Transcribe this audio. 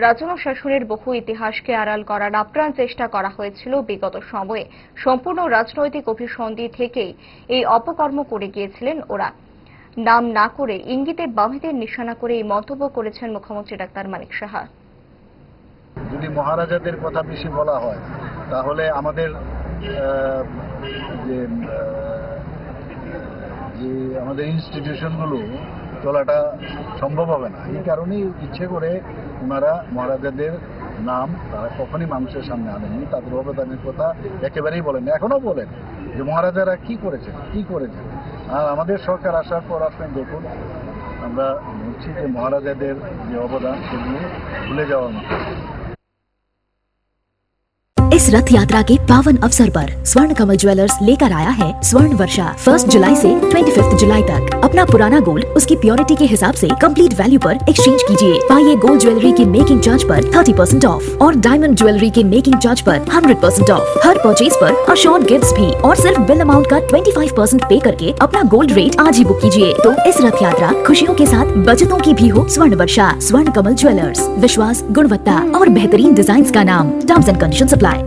রাজন্য শাসনের বহু ইতিহাসকে আড়াল করার আপ্রাণ চেষ্টা করা হয়েছিল বিগত সময়ে। সম্পূর্ণ রাজনৈতিক অভিসন্ধি থেকেই এই অপকর্ম করে গিয়েছিলেন ওরা। নাম না করে ইঙ্গিতে বামেদের নিশানা করে এই মন্তব্য করেছেন মুখ্যমন্ত্রী ডাক্তার মানিক সাহা। যদি মহারাজাদের কথা বেশি বলা হয় তাহলে আমাদের যে আমাদের ইনস্টিটিউশনগুলো চলাটা সম্ভব হবে না। এই কারণেই ইচ্ছে করে ওনারা মহারাজাদের নাম তারা কখনই মানুষের সামনে আনেননি, তাদের অবদানের কথা একেবারেই বলেন, এখনো বলেন যে মহারাজারা কি করেছেন। আর আমাদের সরকার আসার পর আপনি দেখুন আমরা বলছি যে মহারাজাদের যে অবদান সেগুলো ভুলে যাওয়ার মতো। इस रथ यात्रा के पावन अवसर पर स्वर्ण कमल ज्वेलर्स लेकर आया है स्वर्ण वर्षा। 1 जुलाई से 25 जुलाई तक अपना पुराना गोल्ड उसकी प्योरिटी के हिसाब से कंप्लीट वैल्यू पर एक्सचेंज कीजिए। पाइए गोल्ड ज्वेलरी के मेकिंग चार्ज पर 30% ऑफ और डायमंड ज्वेलरी के मेकिंग चार्ज पर 100% ऑफ। हर परचेज पर अशोर्ड गिफ्ट्स भी और सिर्फ बिल अमाउंट का 25% पे करके अपना गोल्ड रेट आज ही बुक कीजिए। तो इस रथ यात्रा खुशियों के साथ बचतों की भी हो। स्वर्ण वर्षा, स्वर्ण कमल ज्वेलर्स, विश्वास, गुणवत्ता और बेहतरीन डिजाइन का नाम। Terms and conditions apply.